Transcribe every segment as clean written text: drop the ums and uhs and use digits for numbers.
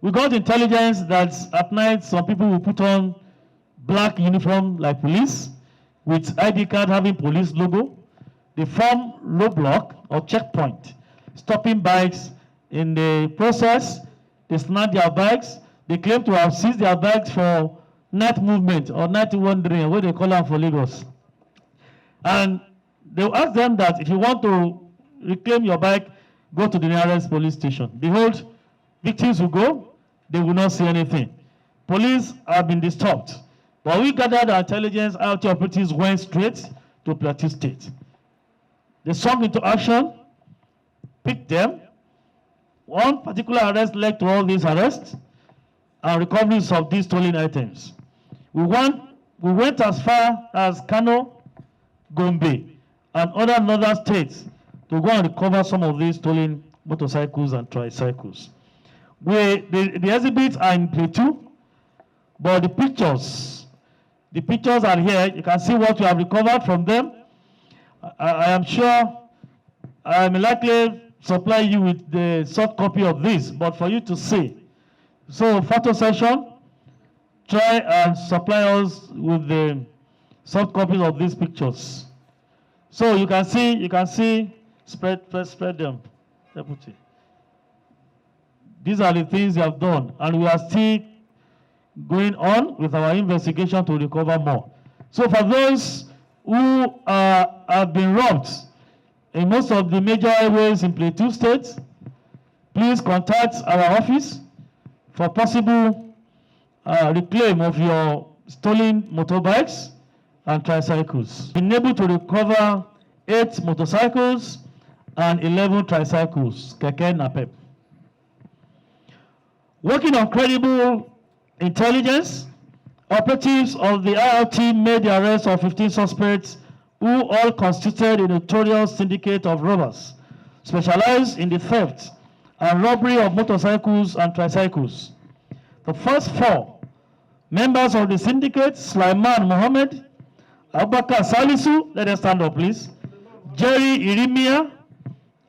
We got intelligence that at night some people will put on black uniform like police with ID card having police logo. They form roadblock or checkpoint, stopping bikes. In the process, they snatch their bags. They claim to have seized their bags for night movement or night wandering, what they call them for Lagos. And they'll ask them that if you want to reclaim your bike, go to the nearest police station. Behold, victims will go, they will not see anything. Police have been disturbed. But we gathered our intelligence, RT operatives went straight to Plateau State. They swung into action, picked them. One particular arrest led to all these arrests and recoveries of these stolen items. We went as far as Kano, Gombe, and other northern states to go and recover some of these stolen motorcycles and tricycles. The exhibits are in Plateau, but the pictures are here. You can see what we have recovered from them. I am sure I may likely supply you with the soft copy of this, but for you to see. So, photo session, try and supply us with the soft copies of these pictures. So you can see, spread them, deputy. These are the things we have done, and we are still going on with our investigation to recover more. So for those who have been robbed in most of the major highways in Plateau State, please contact our office for possible reclaim of your stolen motorbikes and tricycles. Been able to recover 8 motorcycles and 11 tricycles, keke napep. Working on credible intelligence, operatives of the IRT made the arrest of 15 suspects who all constituted a notorious syndicate of robbers, specialized in the theft and robbery of motorcycles and tricycles. The first 4 members of the syndicate, Sulaiman Mohammed, Abubakar Salisu, let us stand up please, Jerry Irimia,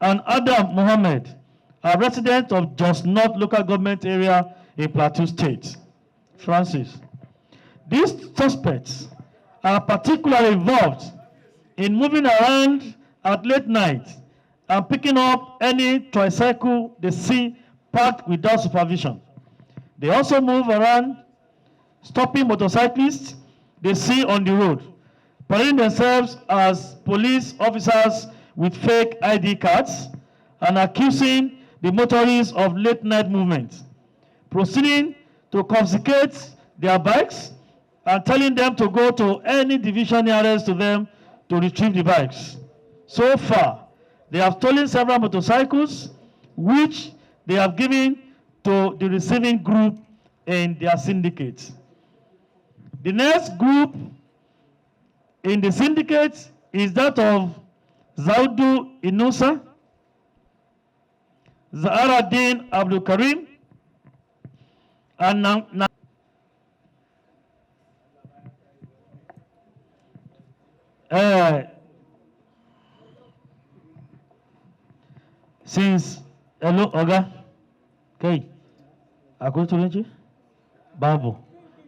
and Adam Mohammed, are residents of Jos North local government area in Plateau State. Francis. These suspects are particularly involved in moving around at late night and picking up any tricycle they see parked without supervision. They also move around, stopping motorcyclists they see on the road, parading themselves as police officers with fake ID cards and accusing the motorists of late night movement, proceeding to confiscate their bikes and telling them to go to any division nearest to them to retrieve the bikes. So far, they have stolen several motorcycles, which they have given to the receiving group in their syndicate. The next group in the syndicate is that of Zaudu Inusa, Zaharaddin Abdul Karim, and since hello Oga, okay, according to Linji, Babu,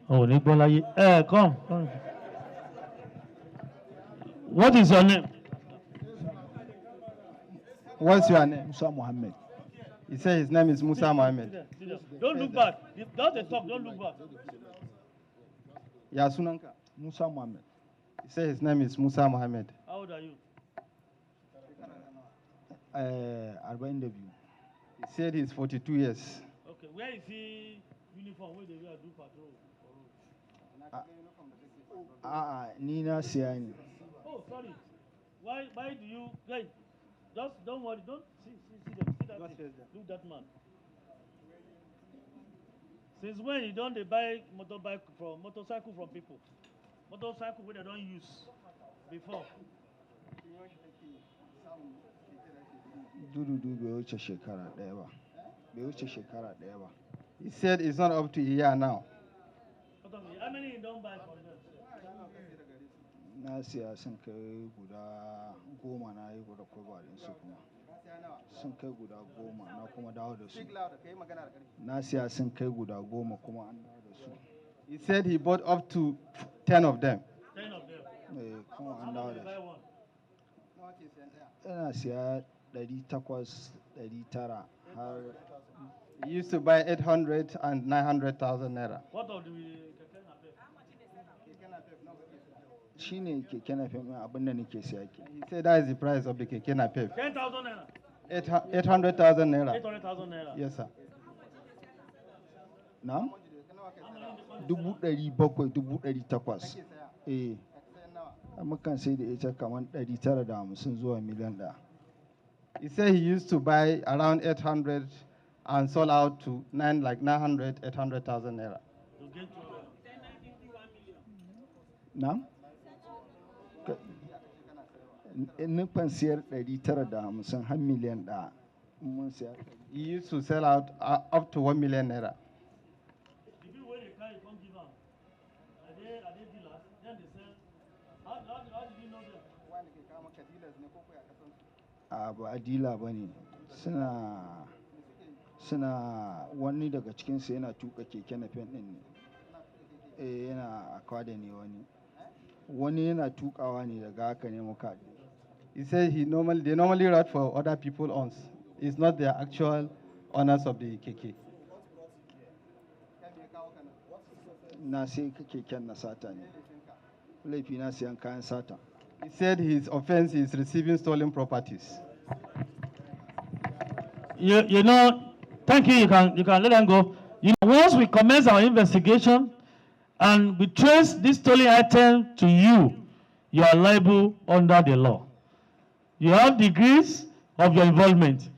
oh Nigbolaye, come. What is your name? What's your name? Musa Mohammed. He said his name is Musa Mohammed. Don't look back. Don't talk. Don't look back. Yasunanka. Musa Mohammed. He said his name is Musa Mohammed. How old are you? Arba interview. He said he's 42 years. Okay, where is he uniform? Where they wear do patrol? Nina Siani. Oh, sorry. Why do you guys just don't worry, don't see them, see that thing. Look that man. Since when you don't buy motorcycle from people? Motorcycle where they don't use before. He said it's not up to a year now. How many you don't buy from them? Na siya sun kai guda 10 na yi guda kwaba din su kuma. sun kai guda 10 na kuma dawo da su. Na siya sun kai guda 10 kuma an dawo da su. He said he bought up to 10 of them. 10 of them. Kuma How an much dawo did da you buy su. one? Ina siya 800, 900 har. He used to buy 800 and 900,000 naira. What of the keke napep? Shi ne keke napep ɗin abin da nake siya ke. He said that is the price of the keke napep. 10,000 naira. 800,000 naira. 800,000 naira. Yes, sir. Na? 700,000, 800,000. Mukan sai da ita kamar 950 zuwa miliyan ɗaya. He said he used to buy around 800 and sold out to 900, 800,000 naira. To get to Na? Nufin siyar 950 har miliyan ɗaya. Mun siya. He used to sell out up to 1 million naira. the people where they carry come give am. Are they dealers? Then they sell. How did you know them? Ba a dila ba ne. Suna wani daga cikinsu yana tuka keke napep ɗin ne. Yana akwada ne wani. Wani yana tukawa ne daga haka ne muka. He said they normally ride for other people owns. It's not their actual owners of the keke. Na sai keken na sata ne. Laifi na siyan kayan sata. He said his offense is receiving stolen properties. You know, thank you. You can let them go. You know, once we commence our investigation and we trace this stolen item to you, you are liable under the law. You have degrees of your involvement.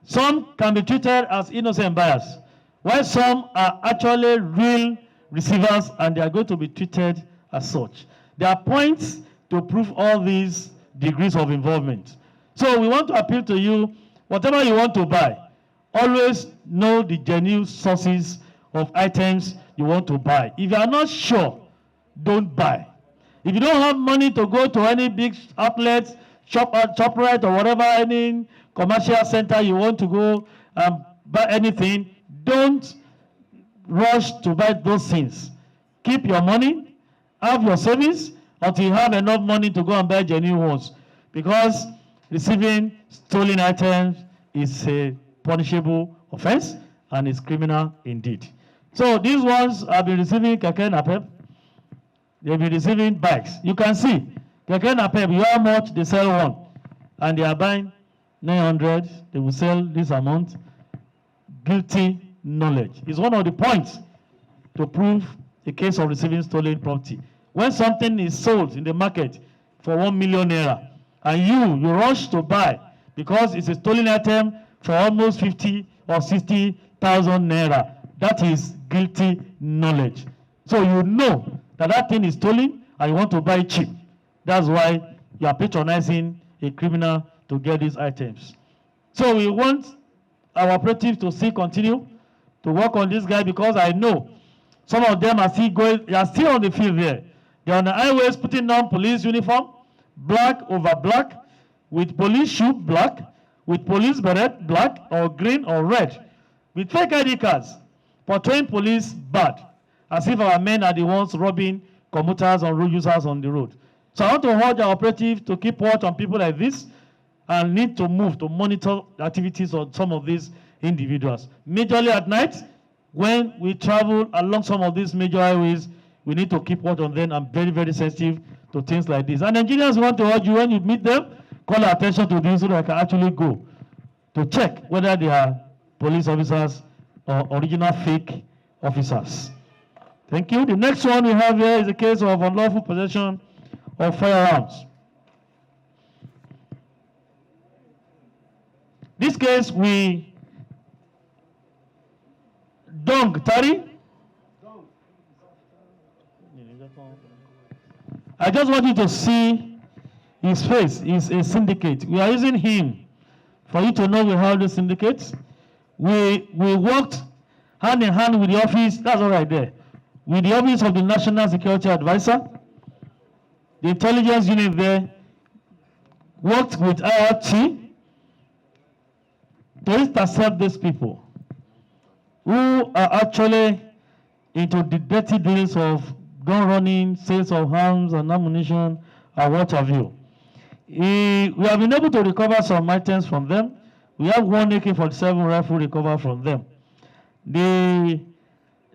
Some can be treated as innocent buyers, while some are actually real receivers and they are going to be treated as such. There are points to prove all these degrees of involvement. So we want to appeal to you, whatever you want to buy, always know the genuine sources of items you want to buy. If you are not sure, don't buy. If you don't have money to go to any big outlets, ShopRite or whatever, any commercial center you want to go and buy anything, don't rush to buy those things. Keep your money, have your savings until you have enough money to go and buy genuine ones. Because receiving stolen items is a punishable offense and is criminal indeed. So these ones have been receiving keke napep. They've been receiving bikes. You can see keke napep, you how much they sell one, and they are buying 900. They will sell this amount. Guilty knowledge is one of the points to prove a case of receiving stolen property. When something is sold in the market for 1 million naira, and you rush to buy because it's a stolen item for almost 50 or 60,000 naira, that is guilty knowledge. So you know that thing is stolen and you want to buy cheap. That's why you are patronizing a criminal to get these items. So we want our operatives to still continue to work on this guy, because I know some of them are still going, they are still on the field there. They're on the highways putting on police uniform, black over black, with police shoe black, with police beret black or green or red, with fake ID cards, portraying police bad, as if our men are the ones robbing commuters and road users on the road. So I want to urge our operative to keep watch on people like this and need to move to monitor the activities of some of these individuals. Majorly at night, when we travel along some of these major highways, we need to keep watch on them and very, very sensitive to things like this. And Nigerians want to urge you, when you meet them, call attention to this so that I can actually go to check whether they are police officers or original fake officers. Thank you. The next one we have here is a case of unlawful possession of firearms. This case, we Dong Tari. I just want you to see his face. He's a syndicate. We are using him for you to know we have the syndicates. We worked hand in hand with the office, that's all right there, with the office of the National Security Advisor. The intelligence unit there worked with IRT to intercept these people who are actually into the dirty deals of gun running, sales of arms and ammunition, and what have you. We have been able to recover some items from them. We have one AK-47 rifle recovered from them. They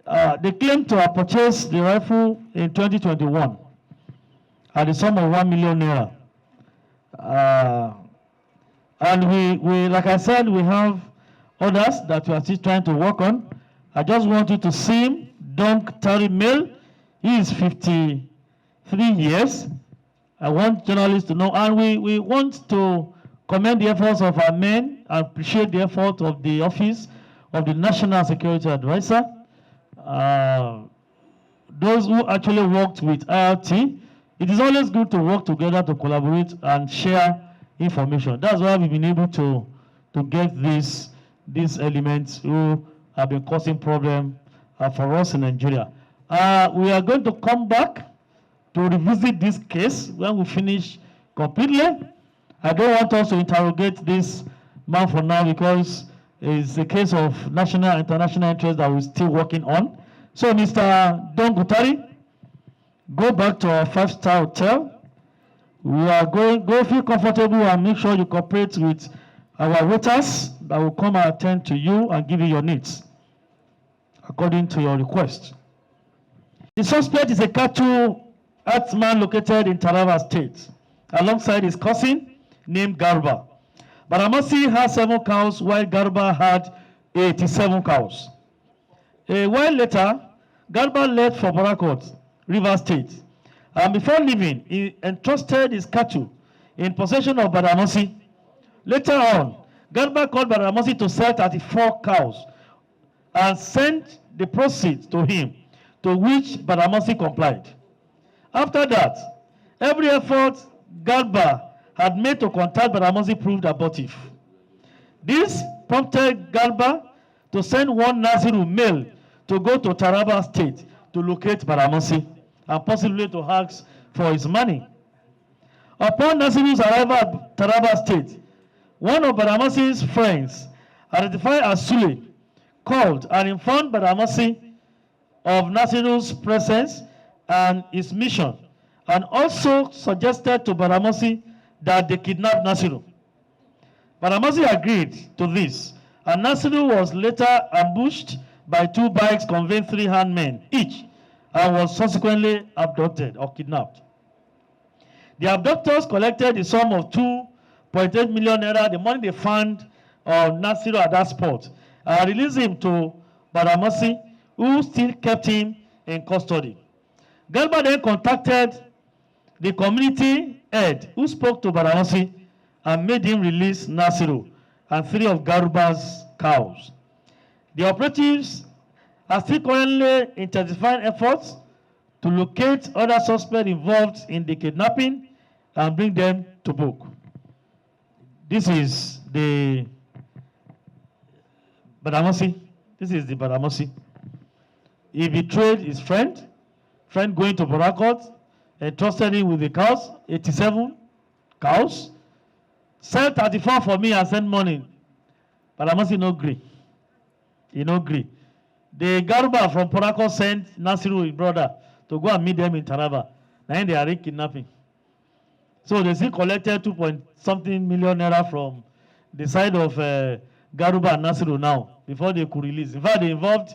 claim to have purchased the rifle in 2021 at the sum of 1 million naira. And we, like I said, we have others that we are still trying to work on. I just want you to see him, Dunk Terry Mill. He is 53 years. I want journalists to know, and we want to commend the efforts of our men and appreciate the effort of the Office of the National Security Advisor. Those who actually worked with IRT, it is always good to work together to collaborate and share information. That's why we've been able to get these elements who have been causing problem for us in Nigeria. We are going to come back to revisit this case when we finish completely. I don't want us to interrogate this man for now because it's a case of national and international interest that we're still working on. So, Mr. Don Gutari, go back to our 5-star hotel. We are go feel comfortable and make sure you cooperate with our waiters that will come and attend to you and give you your needs according to your request. The suspect is a cattle herdsman located in Taraba State alongside his cousin named Garba. Baramasi had 7 cows while Garba had 87 cows. A while later, Garba left for Borakot, River State, and before leaving, he entrusted his cattle in possession of Baramasi. Later on, Garba called Baramasi to sell 34 cows and sent the proceeds to him, to which Baramasi complied. After that, every effort Garba had made to contact Baramasi proved abortive. This prompted Garba to send one Naziru male to go to Taraba State to locate Baramasi and possibly to ask for his money. Upon Naziru's arrival at Taraba State, one of Baramasi's friends, identified as Sule, called and informed Baramasi of Naziru's presence and his mission, and also suggested to Baramasi that they kidnap Nasiru. Baramasi agreed to this, and Nasiru was later ambushed by 2 bikes conveying 3 armed men each, and was subsequently abducted or kidnapped. The abductors collected the sum of 2.8 million naira, the money they found on Nasiru at that spot, and released him to Baramasi, who still kept him in custody. Garba then contacted the community head, who spoke to Baramasi and made him release Nasiru and 3 of Garba's cows. The operatives are still currently intensifying efforts to locate other suspects involved in the kidnapping and bring them to book. This is the Baramasi. This is the Baramasi. He betrayed his friend going to Borakot, entrusted him with the cows, 87 cows, sell 34 for me and send money. Baramasi no agree. He no agree. The Garba from Borakot sent Nasiru, his brother, to go and meet them in Taraba. Now they are kidnapping. So they still collected 2-something million naira from the side of Garuba and Nasiru now, before they could release. In fact, they involved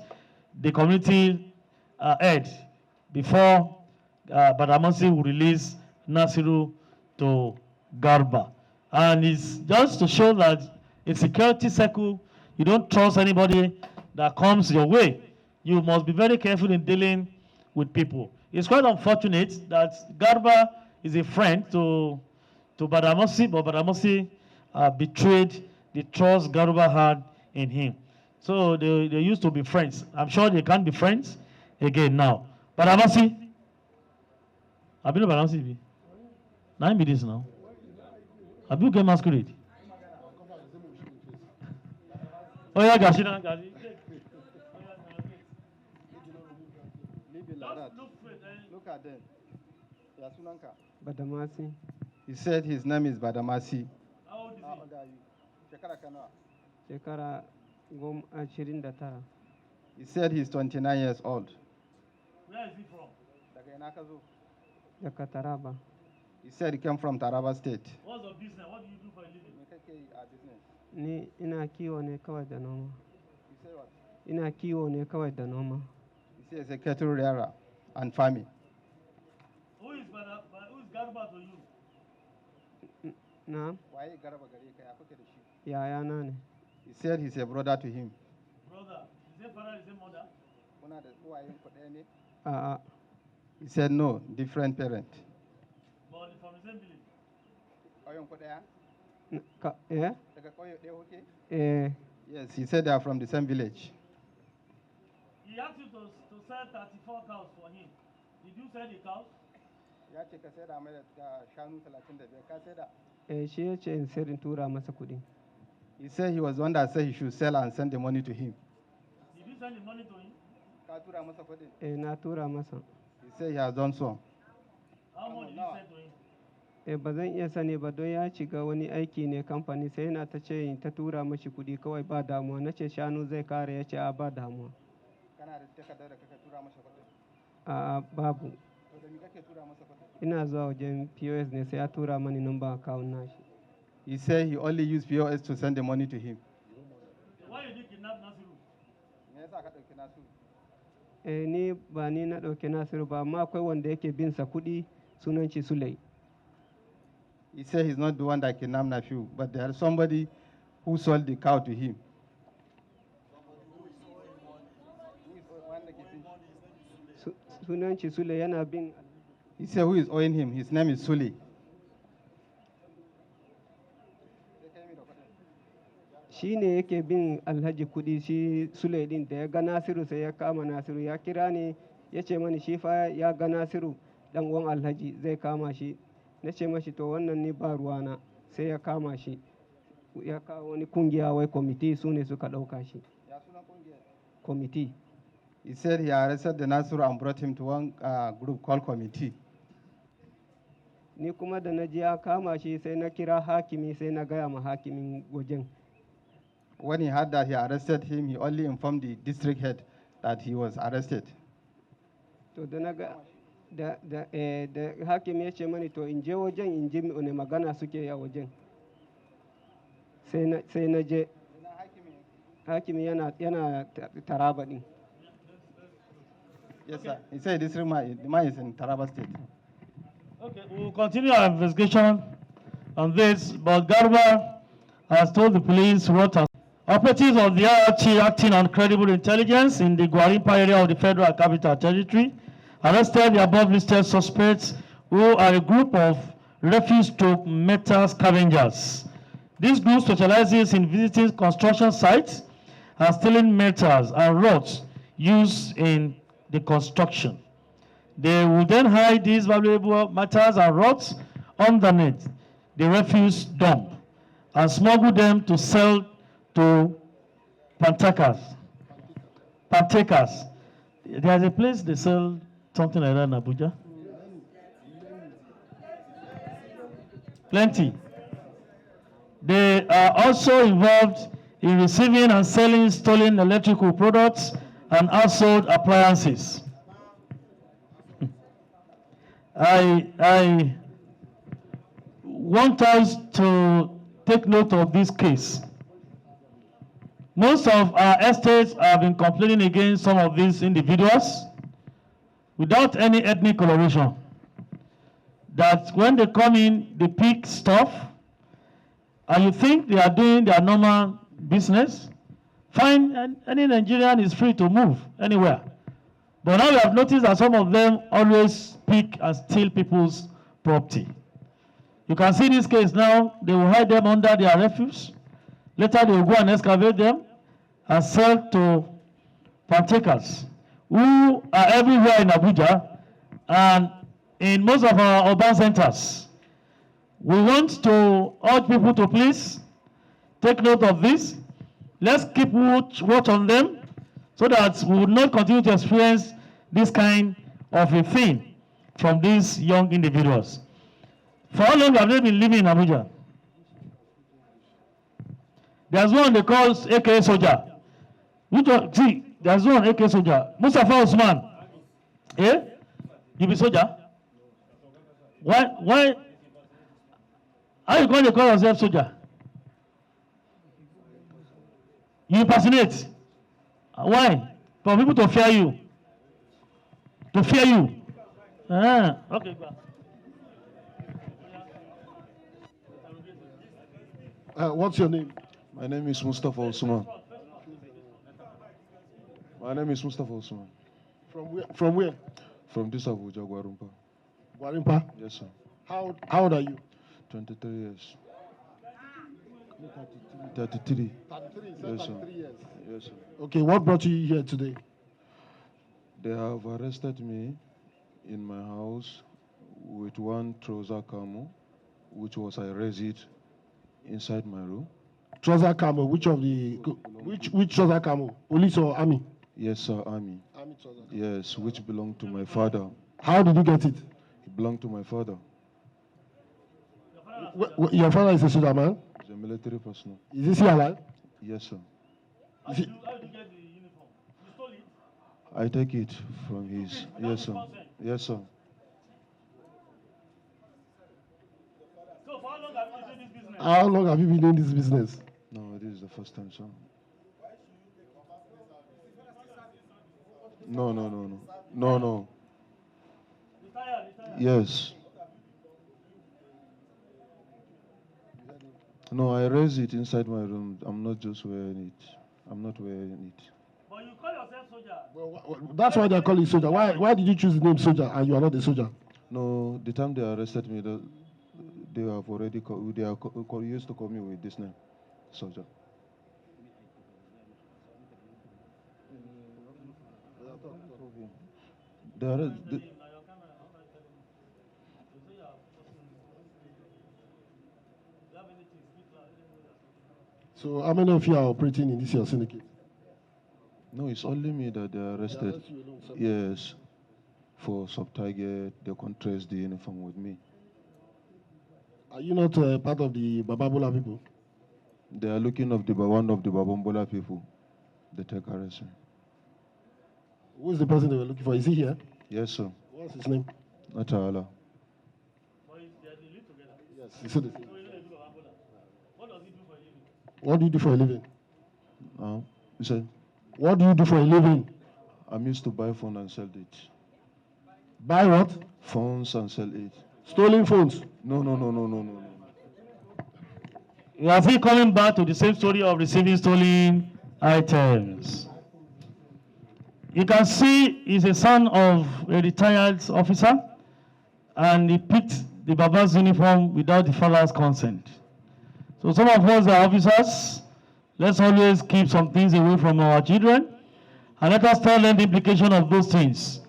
the community head before Baramasi will release Nasiru to Garba. And it's just to show that in security circle, you don't trust anybody that comes your way. You must be very careful in dealing with people. It's quite unfortunate that Garba is a friend to Baramasi, but Baramasi betrayed the trust Garba had in him. So they used to be friends. I'm sure they can't be friends again now. Baramasi, I believe Baramasi be. Now be this now. Have you get masquerade? Oh yeah, Gashina, Gashi. Look at them. Badamasi. He said his name is Badamasi. How old is he? He shekara 29. He said he's 29 years old. Where is he from? Daga Taraba. He said he came from Taraba State. What's your business? What do you do for a living? Ni ina kiwo ne kawai da noma. He said what? Ina kiwo ne kawai da noma. He says a cattle rearer and farming. Who is Garba to you? Na yaya na ne. He said he's a brother to him. Brother, is it father, is it mother? A'a. He said no, different parent. But from the same village. Yes, he said they are from the same village. He asked you to sell 34 cows for him. Did you sell the cows? Shi ya ce in sayar in tura masa kuɗi. He said he was the one that said he should sell and send the money to him. Did you send the money to him? Na tura masa. He said he has done so. How much did you send to him? Ba zan iya sani ba don ya shiga wani aiki ne kamfani sai yana ta ce in ta tura mashi kuɗi kawai ba damuwa. Na ce shanu zai kare ya ce a ba damuwa. A'a babu. Ina zuwa wajen POS ne sai ya tura mani number account nashi. He said he only used POS to send the money to him. Why did you kidnap Nasiru? Ni ba ni na ɗauke Nasiru ba, amma akwai wanda yake bin sa kuɗi sunan shi Sulai. He said he's not the one that kidnapped Nafiu, but there's somebody who sold the cow to him. Sunan shi Sulai yana bin. He said who is owing him? His name is Suli. Shi ne yake bin Alhaji kuɗi shi Sulai din da ya ga Nasiru sai ya kama Nasiru ya kira ni ya ce mani shi fa ya ga Nasiru dan uwan Alhaji zai kama shi. Na ce mashi to wannan ni ba ruwana sai ya kama shi. Ya kawo wani kungiya wai committee su ne suka ɗauka shi. Committee. He said he arrested the Nasiru and brought him to one group called committee. Ni kuma da na ji ya kama shi sai na kira hakimi sai na gaya ma hakimin wajen. When he heard that he arrested him, he only informed the district head that he was arrested. To da na ga da hakimi ya ce mani to in je wajen in ji ne magana suke a wajen. Sai na je. Hakimi yana Taraba din. Yes, sir. He said this man is in Taraba State. Okay, we'll continue our investigation on this, but Garba has told the police what has. Operatives of the RRT acting on credible intelligence in the Guarimpa area of the Federal Capital Territory arrested the above listed suspects who are a group of refuse metal scavengers. This group specializes in visiting construction sites and stealing metals and rods used in the construction. They will then hide these valuable metals and rods underneath the refuse dump and smuggle them to sell to partakers. There's a place they sell something like that in Abuja. Plenty. They are also involved in receiving and selling stolen electrical products and household appliances. I want us to take note of this case. Most of our estates have been complaining against some of these individuals without any ethnic coloration. That when they come in, they pick stuff, and you think they are doing their normal business, fine, and any Nigerian is free to move anywhere. But now we have noticed that some of them always pick and steal people's property. You can see this case now, they will hide them under their refuse. Later they will go and excavate them and sell to partakers who are everywhere in Abuja and in most of our urban centers. We want to urge people to please take note of this. Let's keep watch on them so that we will not continue to experience this kind of a thing from these young individuals. For how long have they been living in Abuja? There's one they call AK soldier. Which one? See, there's one AK soldier. Mustafa Osman. Eh? You be soldier? Why? How you going to call yourself soldier? You impersonate. Why? For people to fear you. To fear you. Okay. What's your name? My name is Mustafa Osman. My name is Mustafa Osman. From where? From this Abuja, Gwarumpa. Gwarimpa? Yes, sir. How old are you? 23 years. 33. 33, Yes, sir. 33 years. Yes, sir. Okay, what brought you here today? They have arrested me in my house with one trouser camo, which was I raised it inside my room. Trouser camo, which trouser camo? Police or army? Yes, sir, army. Army trouser. Yes, which belonged to my father. How did you get it? It belonged to my father. Your father is a soldier man? He's a military personnel. Is he alive? Yes, sir. How did you get the uniform? You stole it? I take it from his. Yes, sir. Yes, sir. So for how long have you been doing this business? How long have you been doing this business? No, this is the first time, sir. No. Retired. Yes. No, I raise it inside my room. I'm not just wearing it. I'm not wearing it. But you call yourself soldier. Well, that's why they call you soldier. Why did you choose the name soldier and you are not a soldier? No, the time they arrested me, they have already used to call me with this name, soldier. So how many of you are operating in this your syndicate? No, it's only me that they arrested. arrest you alone, sir. Yes, for sub-target, they can't trace the uniform with me. Are you not part of the Bababola people? They are looking of one of the Babambola people. They take arrest me. Who is the person they were looking for? Is he here? Yes, sir. What's his name? Not Allah. Yes, he said the same. What does he do for a living? What do you do for a living? You said, What do you do for a living? I'm used to buy phone and sell it. Buy what? Phones and sell it. Stolen phones. No. You are still coming back to the same story of receiving stolen items. You can see he's a son of a retired officer, and he picked the Baba's uniform without the father's consent. So some of us are officers. Let's always keep some things away from our children, and let us tell them the implication of those things.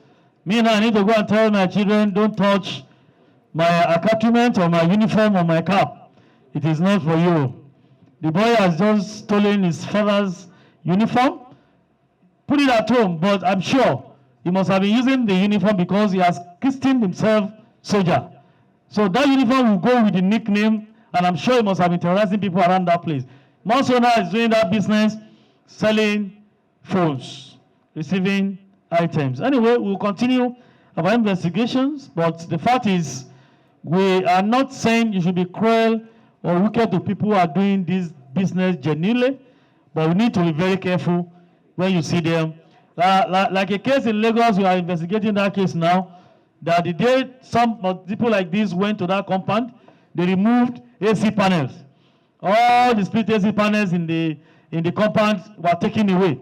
Me now, I need to go and tell my children, don't touch my accoutrement or my uniform or my cap. It is not for you. The boy has just stolen his father's uniform, put it at home, but I'm sure he must have been using the uniform because he has christened himself soldier. So that uniform will go with the nickname, and I'm sure he must have been terrorizing people around that place. Monsignor is doing that business, selling phones, receiving items. Anyway, we'll continue our investigations, but the fact is, we are not saying you should be cruel or wicked to people who are doing this business genuinely, but we need to be very careful when you see them. Like a case in Lagos, we are investigating that case now, that the day some people like this went to that compound, they removed AC panels. All the split AC panels in the compound were taken away.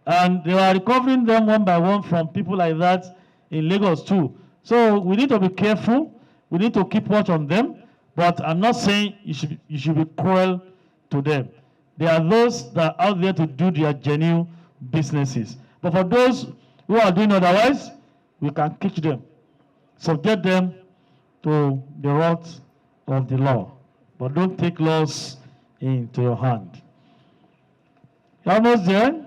And they are recovering them one by one from people like that in Lagos too. So we need to be careful. We need to keep watch on them. But I'm not saying you should be cruel to them. There are those that are out there to do their genuine businesses. But for those who are doing otherwise, we can catch them, subject them to the wrath of the law. But don't take laws into your hand. You're almost there.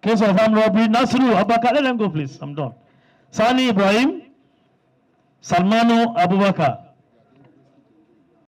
Case of armed robbery. Nasiru Abubakar. Let them go, please. I'm done. Sani Ibrahim. Salmano Abubakar.